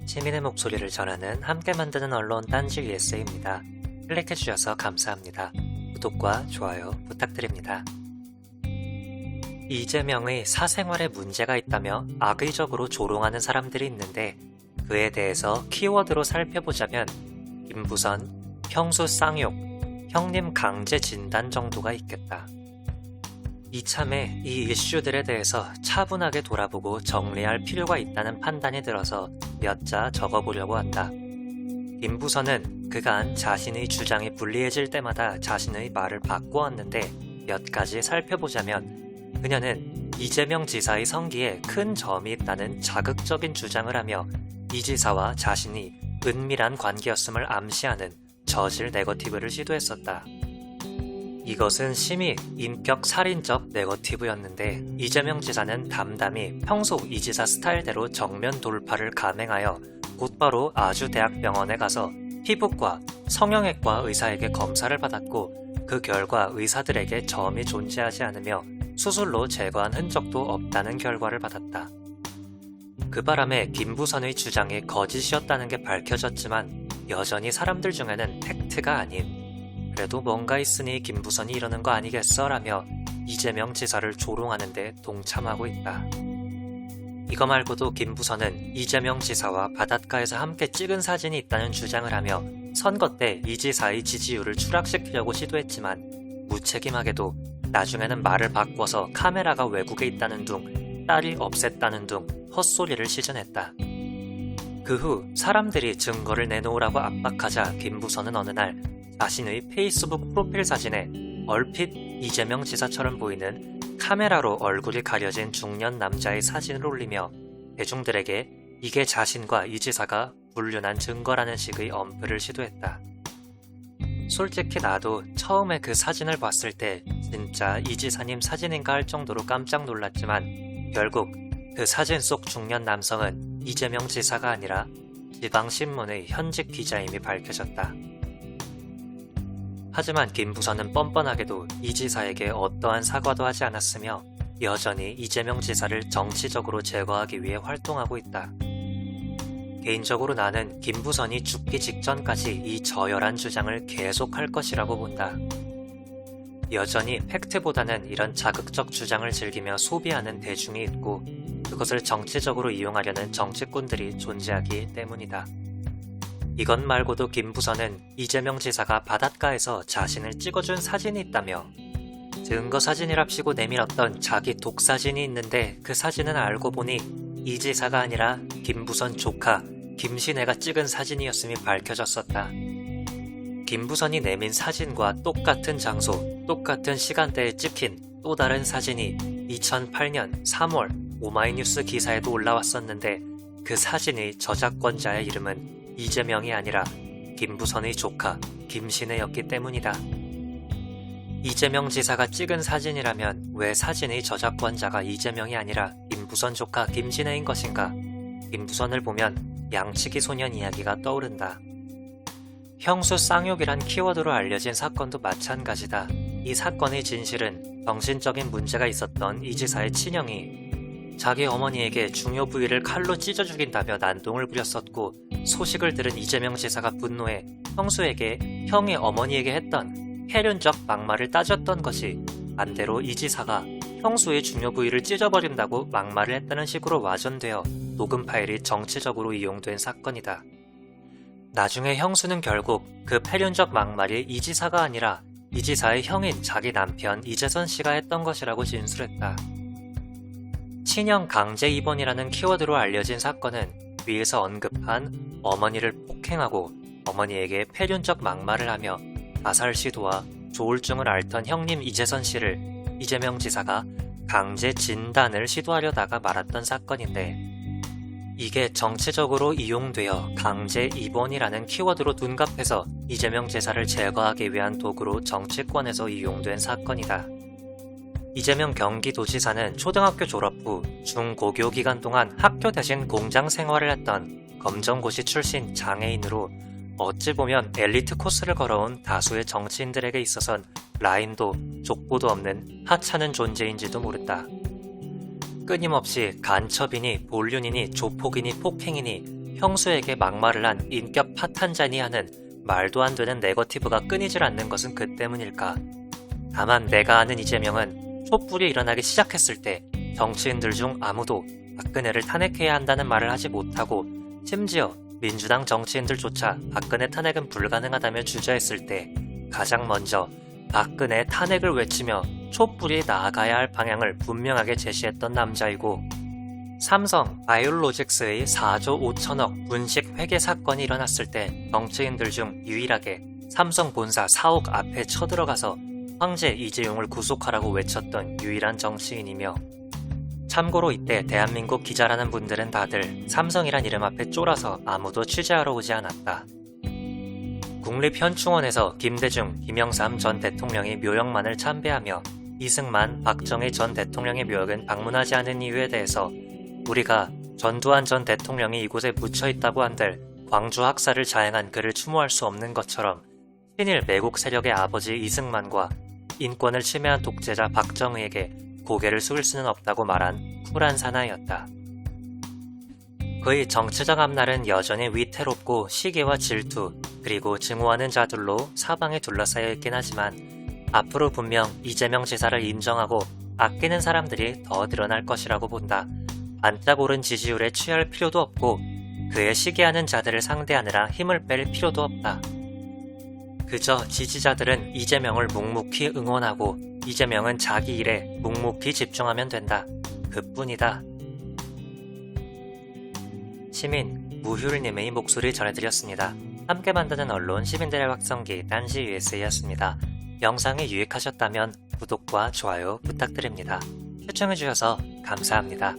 시민의 목소리를 전하는 함께 만드는 언론 딴지 ESA입니다. 클릭해주셔서 감사합니다. 구독과 좋아요 부탁드립니다. 이재명의 사생활에 문제가 있다며 악의적으로 조롱하는 사람들이 있는데 그에 대해서 키워드로 살펴보자면 김부선, 형수 쌍욕, 형님 강제 진단 정도가 있겠다. 이참에 이 이슈들에 대해서 차분하게 돌아보고 정리할 필요가 있다는 판단이 들어서 몇 자 적어보려고 한다. 김부선은 그간 자신의 주장이 불리해질 때마다 자신의 말을 바꿔왔는데 몇 가지 살펴보자면 그녀는 이재명 지사의 성기에 큰 점이 있다는 자극적인 주장을 하며 이 지사와 자신이 은밀한 관계였음을 암시하는 저질 네거티브를 시도했었다. 이것은 심히 인격 살인적 네거티브였는데 이재명 지사는 담담히 평소 이 지사 스타일대로 정면 돌파를 감행하여 곧바로 아주대학병원에 가서 피부과, 성형외과 의사에게 검사를 받았고 그 결과 의사들에게 점이 존재하지 않으며 수술로 제거한 흔적도 없다는 결과를 받았다. 그 바람에 김부선의 주장이 거짓이었다는 게 밝혀졌지만 여전히 사람들 중에는 팩트가 아닌 그래도 뭔가 있으니 김부선이 이러는 거 아니겠어? 라며 이재명 지사를 조롱하는데 동참하고 있다. 이거 말고도 김부선은 이재명 지사와 바닷가에서 함께 찍은 사진이 있다는 주장을 하며 선거 때 이 지사의 지지율을 추락시키려고 시도했지만 무책임하게도 나중에는 말을 바꿔서 카메라가 외국에 있다는 둥, 딸이 없앴다는 둥 헛소리를 시전했다. 그 후 사람들이 증거를 내놓으라고 압박하자 김부선은 어느 날 자신의 페이스북 프로필 사진에 얼핏 이재명 지사처럼 보이는 카메라로 얼굴이 가려진 중년 남자의 사진을 올리며 대중들에게 이게 자신과 이 지사가 불륜한 증거라는 식의 엄프를 시도했다. 솔직히 나도 처음에 그 사진을 봤을 때 진짜 이 지사님 사진인가 할 정도로 깜짝 놀랐지만 결국 그 사진 속 중년 남성은 이재명 지사가 아니라 지방신문의 현직 기자임이 밝혀졌다. 하지만 김부선은 뻔뻔하게도 이 지사에게 어떠한 사과도 하지 않았으며 여전히 이재명 지사를 정치적으로 제거하기 위해 활동하고 있다. 개인적으로 나는 김부선이 죽기 직전까지 이 저열한 주장을 계속할 것이라고 본다. 여전히 팩트보다는 이런 자극적 주장을 즐기며 소비하는 대중이 있고 그것을 정치적으로 이용하려는 정치꾼들이 존재하기 때문이다. 이것 말고도 김부선은 이재명 지사가 바닷가에서 자신을 찍어준 사진이 있다며 증거 사진이랍시고 내밀었던 자기 독사진이 있는데 그 사진은 알고 보니 이 지사가 아니라 김부선 조카 김신혜가 찍은 사진이었음이 밝혀졌었다. 김부선이 내민 사진과 똑같은 장소, 똑같은 시간대에 찍힌 또 다른 사진이 2008년 3월 오마이뉴스 기사에도 올라왔었는데 그 사진의 저작권자의 이름은 이재명이 아니라 김부선의 조카 김신혜였기 때문이다. 이재명 지사가 찍은 사진이라면 왜 사진의 저작권자가 이재명이 아니라 김부선 조카 김신혜인 것인가? 김부선을 보면 양치기 소년 이야기가 떠오른다. 형수 쌍욕이란 키워드로 알려진 사건도 마찬가지다. 이 사건의 진실은 정신적인 문제가 있었던 이 지사의 친형이 자기 어머니에게 중요 부위를 칼로 찢어 죽인다며 난동을 부렸었고 소식을 들은 이재명 지사가 분노해 형수에게 형이 어머니에게 했던 폐륜적 막말을 따졌던 것이 반대로 이 지사가 형수의 중요 부위를 찢어버린다고 막말을 했다는 식으로 와전되어 녹음 파일이 정치적으로 이용된 사건이다. 나중에 형수는 결국 그 폐륜적 막말이 이 지사가 아니라 이 지사의 형인 자기 남편 이재선 씨가 했던 것이라고 진술했다. 친형 강제 입원이라는 키워드로 알려진 사건은 위에서 언급한 어머니를 폭행하고 어머니에게 폐륜적 막말을 하며 자살 시도와 조울증을 앓던 형님 이재선 씨를 이재명 지사가 강제 진단을 시도하려다가 말았던 사건인데 이게 정치적으로 이용되어 강제 입원이라는 키워드로 둔갑해서 이재명 지사를 제거하기 위한 도구로 정치권에서 이용된 사건이다. 이재명 경기도지사는 초등학교 졸업 후 중고교 기간 동안 학교 대신 공장 생활을 했던 검정고시 출신 장애인으로 어찌 보면 엘리트 코스를 걸어온 다수의 정치인들에게 있어선 라인도 족보도 없는 하찮은 존재인지도 모른다. 끊임없이 간첩이니 볼륜이니 조폭이니 폭행이니 형수에게 막말을 한 인격 파탄자니 하는 말도 안 되는 네거티브가 끊이질 않는 것은 그 때문일까? 다만 내가 아는 이재명은 촛불이 일어나기 시작했을 때 정치인들 중 아무도 박근혜를 탄핵해야 한다는 말을 하지 못하고 심지어 민주당 정치인들조차 박근혜 탄핵은 불가능하다며 주저했을 때 가장 먼저 박근혜 탄핵을 외치며 촛불이 나아가야 할 방향을 분명하게 제시했던 남자이고, 삼성 바이오로직스의 4조 5천억 분식 회계 사건이 일어났을 때 정치인들 중 유일하게 삼성 본사 사옥 앞에 쳐들어가서 황제 이재용을 구속하라고 외쳤던 유일한 정치인이며, 참고로 이때 대한민국 기자라는 분들은 다들 삼성이란 이름 앞에 쫄아서 아무도 취재하러 오지 않았다. 국립현충원에서 김대중, 김영삼 전 대통령이 묘역만을 참배하며 이승만, 박정희 전 대통령의 묘역은 방문하지 않은 이유에 대해서 우리가 전두환 전 대통령이 이곳에 묻혀있다고 한들 광주 학살을 자행한 그를 추모할 수 없는 것처럼 친일 매국 세력의 아버지 이승만과 인권을 침해한 독재자 박정희에게 고개를 숙일 수는 없다고 말한 쿨한 사나이였다. 그의 정치적 앞날은 여전히 위태롭고 시기와 질투 그리고 증오하는 자들로 사방에 둘러싸여 있긴 하지만 앞으로 분명 이재명 지사를 인정하고 아끼는 사람들이 더 늘어날 것이라고 본다. 반짝 오른 지지율에 취할 필요도 없고 그의 시기하는 자들을 상대하느라 힘을 뺄 필요도 없다. 그저 지지자들은 이재명을 묵묵히 응원하고 이재명은 자기 일에 묵묵히 집중하면 된다. 그뿐이다. 시민 무휴일님의 목소리 전해드렸습니다. 함께 만드는 언론 시민들의 확성기 딴지 USA였습니다. 영상이 유익하셨다면 구독과 좋아요 부탁드립니다. 시청해주셔서 감사합니다.